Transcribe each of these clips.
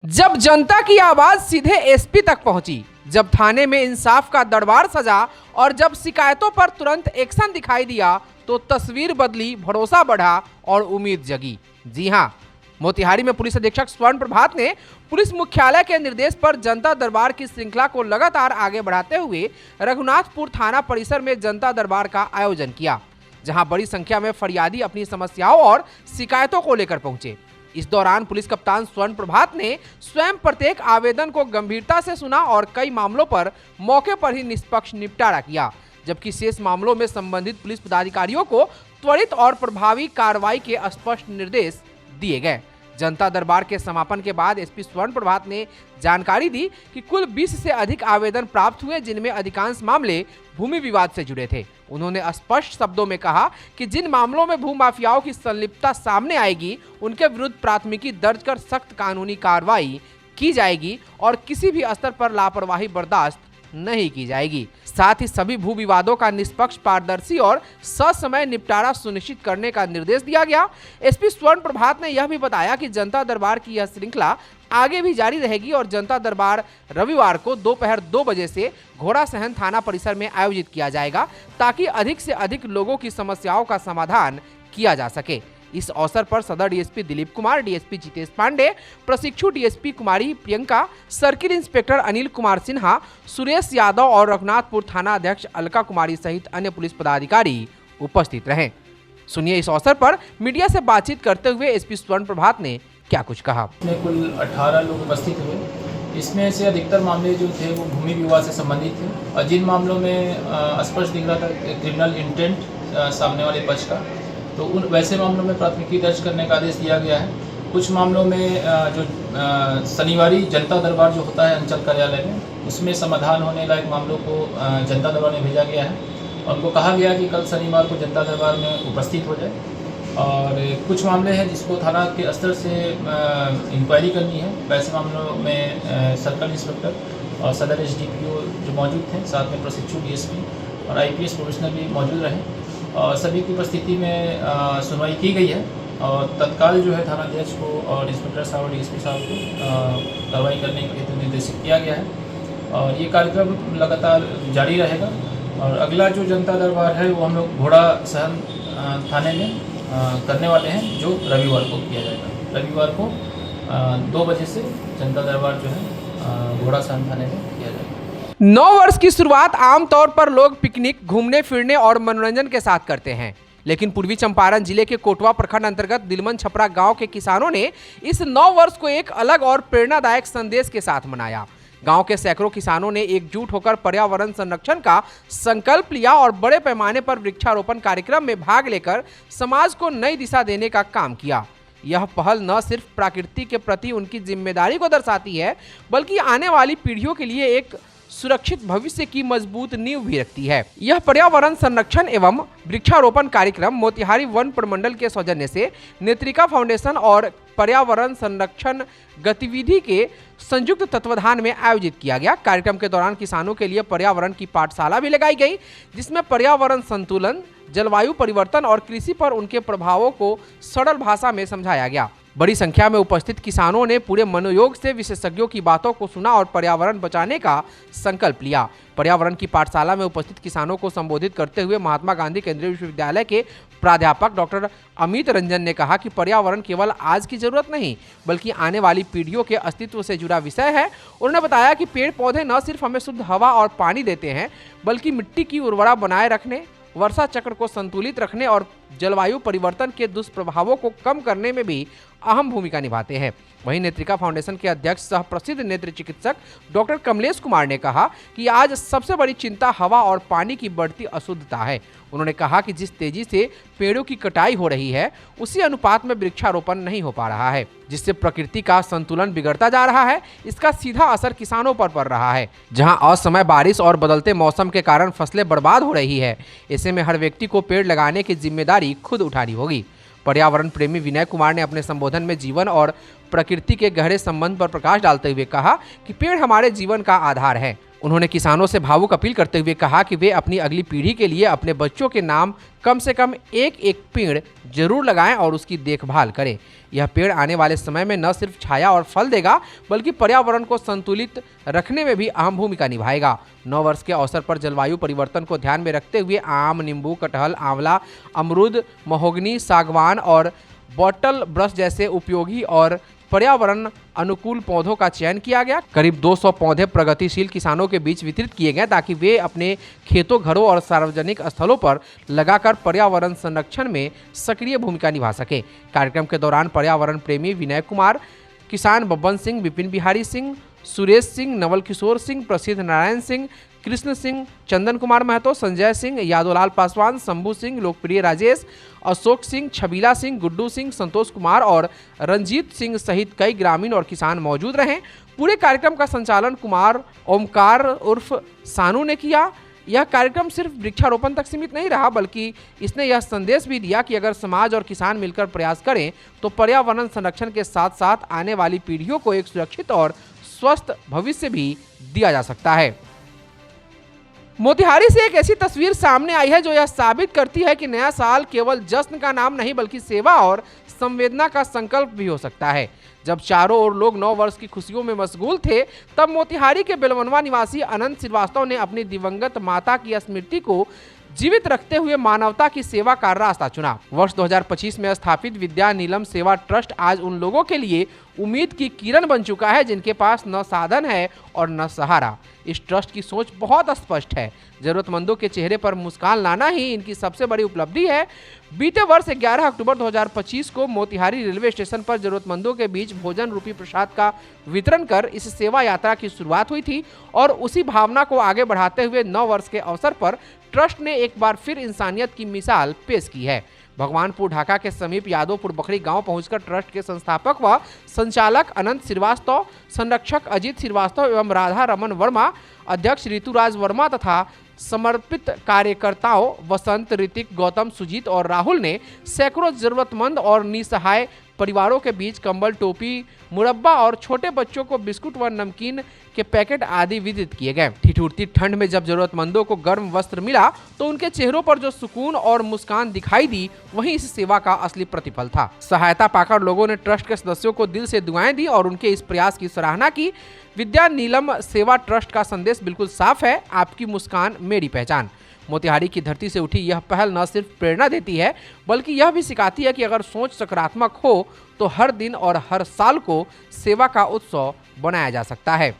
जब जनता की आवाज सीधे एसपी तक पहुंची, जब थाने में इंसाफ का दरबार सजा और जब शिकायतों पर तुरंत एक्शन दिखाई दिया तो तस्वीर बदली, भरोसा बढ़ा और उम्मीद जगी। जी हां, मोतिहारी में पुलिस अधीक्षक स्वर्ण प्रभात ने पुलिस मुख्यालय के निर्देश पर जनता दरबार की श्रृंखला को लगातार आगे बढ़ाते हुए रघुनाथपुर थाना परिसर में जनता दरबार का आयोजन किया, जहां बड़ी संख्या में फरियादी अपनी समस्याओं और शिकायतों को लेकर पहुंचे। इस दौरान पुलिस कप्तान स्वर्ण प्रभात ने स्वयं प्रत्येक आवेदन को गंभीरता से सुना और कई मामलों पर मौके पर ही निष्पक्ष निपटारा किया, जबकि शेष मामलों में संबंधित पुलिस पदाधिकारियों को त्वरित और प्रभावी कार्रवाई के स्पष्ट निर्देश दिए गए। जनता दरबार के समापन के बाद एसपी स्वर्ण प्रभात ने जानकारी दी कि कुल 20 से अधिक आवेदन प्राप्त हुए, जिनमें अधिकांश मामले भूमि विवाद से जुड़े थे। उन्होंने स्पष्ट शब्दों में कहा कि जिन मामलों में भूमाफियाओं की संलिप्तता सामने आएगी, उनके विरुद्ध प्राथमिकी दर्ज कर सख्त कानूनी कार्रवाई की जाएगी और किसी भी स्तर पर लापरवाही बर्दाश्त नहीं की जाएगी। साथ ही सभी भू विवादों का निष्पक्ष, पारदर्शी और ससमय निपटारा सुनिश्चित करने का निर्देश दिया गया। एसपी स्वर्ण प्रभात ने यह भी बताया कि जनता दरबार की यह श्रृंखला आगे भी जारी रहेगी और जनता दरबार रविवार को दोपहर 2 बजे से घोड़ासहन थाना परिसर में आयोजित किया जाएगा, ताकि अधिक से अधिक लोगों की समस्याओं का समाधान किया जा सके। इस अवसर पर सदर डीएसपी दिलीप कुमार, डीएसपी जितेश पांडे, प्रशिक्षु डीएसपी कुमारी प्रियंका, सर्किल इंस्पेक्टर अनिल कुमार सिन्हा, सुरेश यादव और रघुनाथपुर थाना अध्यक्ष अलका कुमारी सहित अन्य पुलिस पदाधिकारी उपस्थित रहे। सुनिए इस अवसर पर मीडिया से बातचीत करते हुए एसपी स्वर्ण प्रभात ने क्या कुछ कहा। इसमें कुल 18 लोग उपस्थित हुए। इसमें से अधिकतर मामले जो थे वो भूमि विवाद से संबंधित थे और जिन मामलों में स्पष्ट दिख रहा था क्रिमिनल इंटेंट सामने वाले पक्ष का, तो उन वैसे मामलों में प्राथमिकी दर्ज करने का आदेश दिया गया है। कुछ मामलों में जो शनिवारी जनता दरबार जो होता है अंचल कार्यालय में, उसमें समाधान होने लायक मामलों को जनता दरबार में भेजा गया है और उनको कहा गया कि कल शनिवार को जनता दरबार में उपस्थित हो जाए। और कुछ मामले हैं जिसको थाना के स्तर से इंक्वायरी करनी है, वैसे मामलों में सर्कल इंस्पेक्टर और सदर एसडीपीओ जो मौजूद थे, साथ में प्रशिक्षु डीएसपी और आईपीएस प्रोफेशनल भी मौजूद रहे और सभी की उपस्थिति में सुनवाई की गई है और तत्काल जो है थाना अध्यक्ष को और इंस्पेक्टर साहब और डीएसपी साहब को कार्रवाई करने के हेतु निर्देशित किया गया है और ये कार्यक्रम लगातार जारी रहेगा। और अगला जो जनता दरबार है वो हम लोग घोड़ासहन थाने में करने वाले हैं, जो रविवार को किया जाएगा। रविवार को 2 बजे से जनता दरबार जो है घोड़ासहन थाने में किया जाएगा। नव वर्ष की शुरुआत आमतौर पर लोग पिकनिक, घूमने फिरने और मनोरंजन के साथ करते हैं, लेकिन पूर्वी चंपारण जिले के कोटवा प्रखंड अंतर्गत दिलमन छपरा गांव के किसानों ने इस नव वर्ष को एक अलग और प्रेरणादायक संदेश के साथ मनाया। गांव के सैकड़ों किसानों ने एकजुट होकर पर्यावरण संरक्षण का संकल्प लिया और बड़े पैमाने पर वृक्षारोपण कार्यक्रम में भाग लेकर समाज को नई दिशा देने का काम किया। यह पहल न सिर्फ प्रकृति के प्रति उनकी जिम्मेदारी को दर्शाती है, बल्कि आने वाली पीढ़ियों के लिए एक सुरक्षित भविष्य की मजबूत नींव भी रखती है। यह पर्यावरण संरक्षण एवं वृक्षारोपण कार्यक्रम मोतिहारी वन प्रमंडल के सौजन्य से नेत्रिका फाउंडेशन और पर्यावरण संरक्षण गतिविधि के संयुक्त तत्वाधान में आयोजित किया गया। कार्यक्रम के दौरान किसानों के लिए पर्यावरण की पाठशाला भी लगाई गई, जिसमें पर्यावरण संतुलन, जलवायु परिवर्तन और कृषि पर उनके प्रभावों को सरल भाषा में समझाया गया। बड़ी संख्या में उपस्थित किसानों ने पूरे मनोयोग से विशेषज्ञों की बातों को सुना और पर्यावरण बचाने का संकल्प लिया। पर्यावरण की पाठशाला में उपस्थित किसानों को संबोधित करते हुए महात्मा गांधी केंद्रीय विश्वविद्यालय के प्राध्यापक डॉक्टर अमित रंजन ने कहा कि पर्यावरण केवल आज की जरूरत नहीं, बल्कि आने वाली पीढ़ियों के अस्तित्व से जुड़ा विषय है। उन्होंने बताया कि पेड़ पौधे न सिर्फ हमें शुद्ध हवा और पानी देते हैं, बल्कि मिट्टी की उर्वरता बनाए रखने, वर्षा चक्र को संतुलित रखने और जलवायु परिवर्तन के दुष्प्रभावों को कम करने में भी अहम भूमिका निभाते हैं। वहीं नेत्रिका फाउंडेशन के अध्यक्ष सह प्रसिद्ध नेत्र चिकित्सक डॉक्टर कमलेश कुमार ने कहा कि आज सबसे बड़ी चिंता हवा और पानी की बढ़ती अशुद्धता है। उन्होंने कहा कि जिस तेजी से पेड़ों की कटाई हो रही है, उसी अनुपात में वृक्षारोपण नहीं हो पा रहा है, जिससे प्रकृति का संतुलन बिगड़ता जा रहा है। इसका सीधा असर किसानों पर पड़ रहा है, जहां असमय बारिश और बदलते मौसम के कारण फसलें बर्बाद हो रही है। ऐसे में हर व्यक्ति को पेड़ लगाने की जिम्मेदारी खुद उठानी होगी। पर्यावरण प्रेमी विनय कुमार ने अपने संबोधन में जीवन और प्रकृति के गहरे संबंध पर प्रकाश डालते हुए कहा कि पेड़ हमारे जीवन का आधार है। उन्होंने किसानों से भावुक अपील करते हुए कहा कि वे अपनी अगली पीढ़ी के लिए अपने बच्चों के नाम कम से कम एक एक पेड़ जरूर लगाएं और उसकी देखभाल करें। यह पेड़ आने वाले समय में न सिर्फ छाया और फल देगा बल्कि पर्यावरण को संतुलित रखने में भी अहम भूमिका निभाएगा। 9 वर्ष के अवसर पर जलवायु परिवर्तन को ध्यान में रखते हुए आम, नींबू, कटहल, आंवला, अमरूद, महोगनी, सागवान और बॉटल ब्रश जैसे उपयोगी और पर्यावरण अनुकूल पौधों का चयन किया गया। करीब 200 पौधे प्रगतिशील किसानों के बीच वितरित किए गए ताकि वे अपने खेतों, घरों और सार्वजनिक स्थलों पर लगाकर पर्यावरण संरक्षण में सक्रिय भूमिका निभा सकें। कार्यक्रम के दौरान पर्यावरण प्रेमी विनय कुमार, किसान बब्बन सिंह, विपिन बिहारी सिंह, सुरेश सिंह, नवल किशोर सिंह, प्रसिद्ध नारायण सिंह, कृष्ण सिंह, चंदन कुमार महतो, संजय सिंह, यादवलाल पासवान, शंभू सिंह, लोकप्रिय राजेश, अशोक सिंह, छबीला सिंह, गुड्डू सिंह, संतोष कुमार और रंजीत सिंह सहित कई ग्रामीण और किसान मौजूद रहे। पूरे कार्यक्रम का संचालन कुमार ओमकार उर्फ सानू ने किया। यह कार्यक्रम सिर्फ वृक्षारोपण तक सीमित नहीं रहा बल्कि इसने यह संदेश भी दिया कि अगर समाज और किसान मिलकर प्रयास करें तो पर्यावरण संरक्षण के साथ साथ आने वाली पीढ़ियों को एक सुरक्षित और स्वस्थ भविष्य भी दिया जा सकता है। मोतिहारी से एक ऐसी तस्वीर सामने आई है जो यह साबित करती है कि नया साल केवल जश्न का नाम नहीं बल्कि सेवा और संवेदना का संकल्प भी हो सकता है। जब चारों ओर लोग 9 वर्ष की खुशियों में मशगूल थे, तब मोतिहारी के बेलवनवा निवासी अनंत श्रीवास्तव ने अपनी दिवंगत माता की स्मृति को जीवित रखते हुए मानवता की सेवा का रास्ता चुना। वर्ष 2025 में स्थापित विद्या नीलम सेवा ट्रस्ट आज उन लोगों के लिए उम्मीद की किरण बन चुका है जिनके पास न साधन है और न सहारा। इस ट्रस्ट की सोच बहुत स्पष्ट है, जरूरतमंदों के चेहरे पर मुस्कान लाना ही इनकी सबसे बड़ी उपलब्धि है। बीते वर्ष 11 अक्टूबर 2025 को मोतिहारी रेलवे स्टेशन पर जरूरतमंदों के बीच भोजन रूपी प्रसाद का वितरण कर इस सेवा यात्रा की शुरुआत हुई थी और उसी भावना को आगे बढ़ाते हुए 9 वर्ष के अवसर पर ट्रस्ट ने एक बार फिर इंसानियत की मिसाल पेश की है। भगवानपुर ढाका के समीप यादवपुर बखरी गांव पहुंचकर ट्रस्ट के संस्थापक व संचालक अनंत श्रीवास्तव, संरक्षक अजीत श्रीवास्तव एवं राधा रमन वर्मा, अध्यक्ष ऋतुराज वर्मा तथा समर्पित कार्यकर्ताओं वसंत, ऋतिक, गौतम, सुजीत और राहुल ने सैकड़ों जरूरतमंद और निसहाय परिवारों के बीच कंबल, टोपी, मुरब्बा और छोटे बच्चों को बिस्कुट व नमकीन के पैकेट आदि वितरित किए गए। ठिठुरती ठंड में जब जरूरतमंदों को गर्म वस्त्र मिला तो उनके चेहरों पर जो सुकून और मुस्कान दिखाई दी वही इस सेवा का असली प्रतिफल था। सहायता पाकर लोगों ने ट्रस्ट के सदस्यों को दिल से दुआएं दी और उनके इस प्रयास की सराहना की। विद्या नीलम सेवा ट्रस्ट का संदेश बिल्कुल साफ है, आपकी मुस्कान मेरी पहचान। मोतिहारी की धरती से उठी यह पहल न सिर्फ प्रेरणा देती है बल्कि यह भी सिखाती है कि अगर सोच सकारात्मक हो तो हर दिन और हर साल को सेवा का उत्सव बनाया जा सकता है।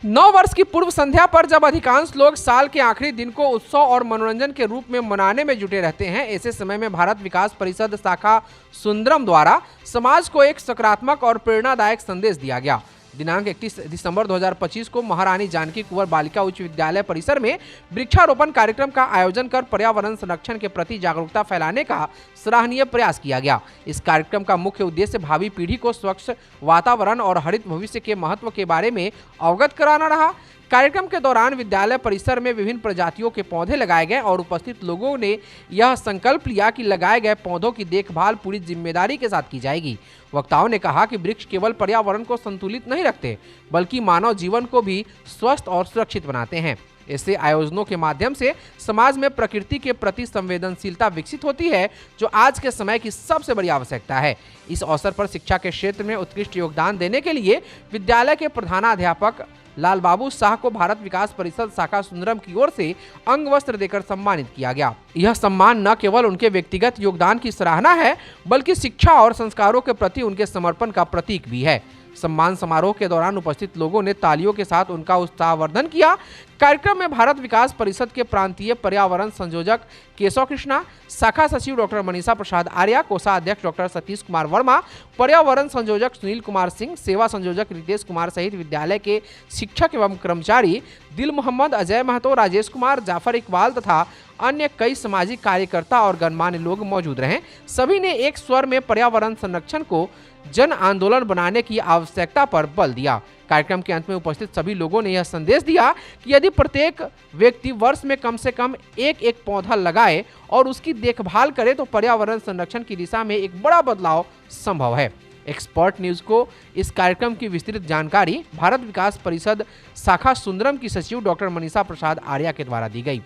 9 वर्ष की पूर्व संध्या पर जब अधिकांश लोग साल के आखिरी दिन को उत्सव और मनोरंजन के रूप में मनाने में जुटे रहते हैं, ऐसे समय में भारत विकास परिषद शाखा सुंदरम द्वारा समाज को एक सकारात्मक और प्रेरणादायक संदेश दिया गया। दिनांक 31 दिसंबर 2025 को महारानी जानकी कुंवर बालिका उच्च विद्यालय परिसर में वृक्षारोपण कार्यक्रम का आयोजन कर पर्यावरण संरक्षण के प्रति जागरूकता फैलाने का सराहनीय प्रयास किया गया। इस कार्यक्रम का मुख्य उद्देश्य भावी पीढ़ी को स्वच्छ वातावरण और हरित भविष्य के महत्व के बारे में अवगत कराना रहा। कार्यक्रम के दौरान विद्यालय परिसर में विभिन्न प्रजातियों के पौधे लगाए गए और उपस्थित लोगों ने यह संकल्प लिया कि लगाए गए पौधों की देखभाल पूरी जिम्मेदारी के साथ की जाएगी। वक्ताओं ने कहा कि वृक्ष केवल पर्यावरण को संतुलित नहीं रखते बल्कि मानव जीवन को भी स्वस्थ और सुरक्षित बनाते हैं। ऐसे आयोजनों के माध्यम से समाज में प्रकृति के प्रति संवेदनशीलता विकसित होती है जो आज के समय की सबसे बड़ी आवश्यकता है। इस अवसर पर शिक्षा के क्षेत्र में उत्कृष्ट योगदान देने के लिए विद्यालय के प्रधानाध्यापक लाल बाबू शाह को भारत विकास परिषद शाखा सुंदरम की ओर से अंग वस्त्र देकर सम्मानित किया गया। यह सम्मान न केवल उनके व्यक्तिगत योगदान की सराहना है बल्कि शिक्षा और संस्कारों के प्रति उनके समर्पण का प्रतीक भी है। सम्मान समारोह के दौरान उपस्थित लोगों ने तालियों के साथ उनका उत्साहवर्धन किया। कार्यक्रम में भारत विकास परिषद के प्रांतीय पर्यावरण संयोजक केशव कृष्णा, शाखा सचिव डॉक्टर मनीषा प्रसाद आर्या, कोषाध्यक्ष डॉक्टर सतीश कुमार वर्मा, पर्यावरण संयोजक सुनील कुमार सिंह, सेवा संयोजक रितेश कुमार सहित विद्यालय के शिक्षक एवं कर्मचारी दिल मोहम्मद, अजय महतो, राजेश कुमार, जाफर इकबाल तथा अन्य कई सामाजिक कार्यकर्ता और गणमान्य लोग मौजूद रहे। सभी ने एक स्वर में पर्यावरण संरक्षण को जन आंदोलन बनाने की आवश्यकता पर बल दिया। कार्यक्रम के अंत में उपस्थित सभी लोगों ने यह संदेश दिया कि यदि प्रत्येक व्यक्ति वर्ष में कम से कम एक पौधा लगाए और उसकी देखभाल करे तो पर्यावरण संरक्षण की दिशा में एक बड़ा बदलाव संभव है। एक्सपर्ट न्यूज को इस कार्यक्रम की विस्तृत जानकारी भारत विकास परिषद शाखा सुंदरम की सचिव डॉक्टर मनीषा प्रसाद आर्या के द्वारा दी गई।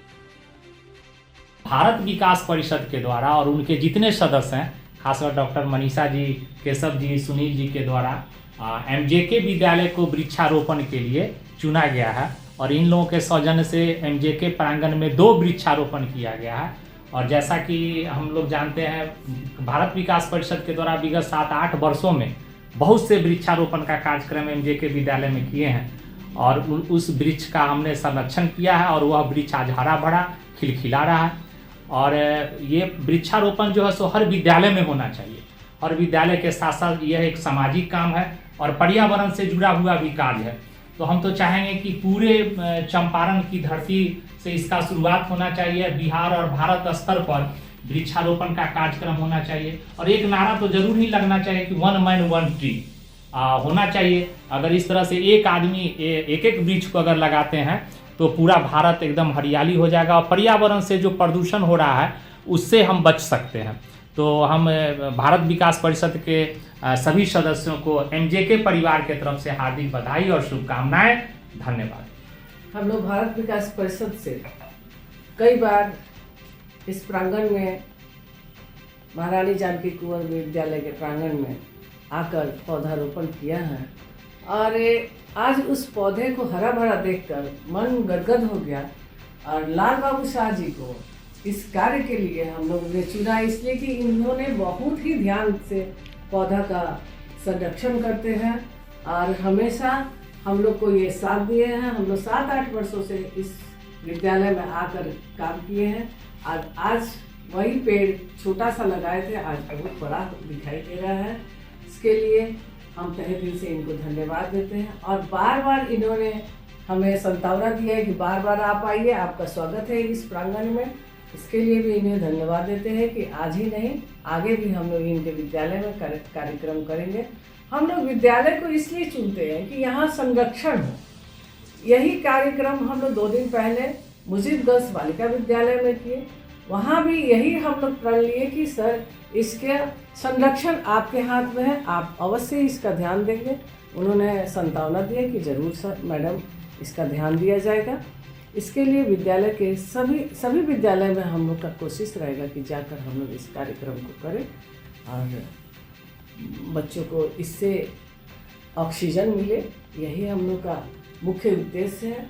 भारत विकास परिषद के द्वारा और उनके जितने सदस्य हैं, खासकर डॉक्टर मनीषा जी, केशव जी, सुनील जी के द्वारा एमजेके विद्यालय को वृक्षारोपण के लिए चुना गया है और इन लोगों के सौजन्य से एमजेके प्रांगण में 2 वृक्षारोपण किया गया है। और जैसा कि हम लोग जानते हैं, भारत विकास परिषद के द्वारा विगत 7-8 वर्षों में बहुत से वृक्षारोपण का कार्यक्रम एमजेके विद्यालय में किए हैं और उस वृक्ष का हमने संरक्षण किया है और वह वृक्ष आज हरा भरा खिलखिला रहा है। और ये वृक्षारोपण जो है सो हर विद्यालय में होना चाहिए और विद्यालय के साथ साथ यह एक सामाजिक काम है और पर्यावरण से जुड़ा हुआ भी कार्य है। तो हम तो चाहेंगे कि पूरे चंपारण की धरती से इसका शुरुआत होना चाहिए। बिहार और भारत स्तर पर वृक्षारोपण का कार्यक्रम होना चाहिए और एक नारा तो जरूर ही लगना चाहिए कि 1 मैन 1 ट्री होना चाहिए। अगर इस तरह से एक आदमी एक वृक्ष को अगर लगाते हैं तो पूरा भारत एकदम हरियाली हो जाएगा और पर्यावरण से जो प्रदूषण हो रहा है उससे हम बच सकते हैं। तो हम भारत विकास परिषद के सभी सदस्यों को एमजेके परिवार के तरफ से हार्दिक बधाई और शुभकामनाएं। धन्यवाद। हम लोग भारत विकास परिषद से कई बार इस प्रांगण में महारानी जानकी कुंवर विद्यालय के प्रांगण में आकर पौधारोपण किया है और आज उस पौधे को हरा भरा देखकर मन गदगद हो गया। और लाल बाबू शाह जी को इस कार्य के लिए हम लोगों ने चुना, इसलिए कि इन्होंने बहुत ही ध्यान से पौधा का संरक्षण करते हैं और हमेशा हम लोग को ये साथ दिए हैं। हम लोग 7-8 वर्षों से इस विद्यालय में आकर काम किए हैं और आज वही पेड़ छोटा सा लगाए थे, आज बहुत बड़ा दिखाई दे रहा है। इसके लिए हम तहे दिल से इनको धन्यवाद देते हैं और बार बार इन्होंने हमें संतावना दिया है कि बार बार आप आइए, आपका स्वागत है इस प्रांगण में। इसके लिए भी इन्हें धन्यवाद देते हैं कि आज ही नहीं, आगे भी हम लोग इनके विद्यालय में कार्यक्रम करेंगे। हम लोग विद्यालय को इसलिए चुनते हैं कि यहाँ संरक्षण हो। यही कार्यक्रम हम लोग 2 दिन पहले मुजीबगंज बालिका विद्यालय में किए, वहाँ भी यही हम लोग प्रण लिए कि सर इसके संरक्षण आपके हाथ में है, आप अवश्य इसका ध्यान देंगे। उन्होंने संतावना दिया कि जरूर सर मैडम इसका ध्यान दिया जाएगा। इसके लिए विद्यालय के सभी विद्यालय में हम लोग का कोशिश रहेगा कि जाकर हम लोग इस कार्यक्रम को करें और बच्चों को इससे ऑक्सीजन मिले, यही हम लोग का मुख्य उद्देश्य है।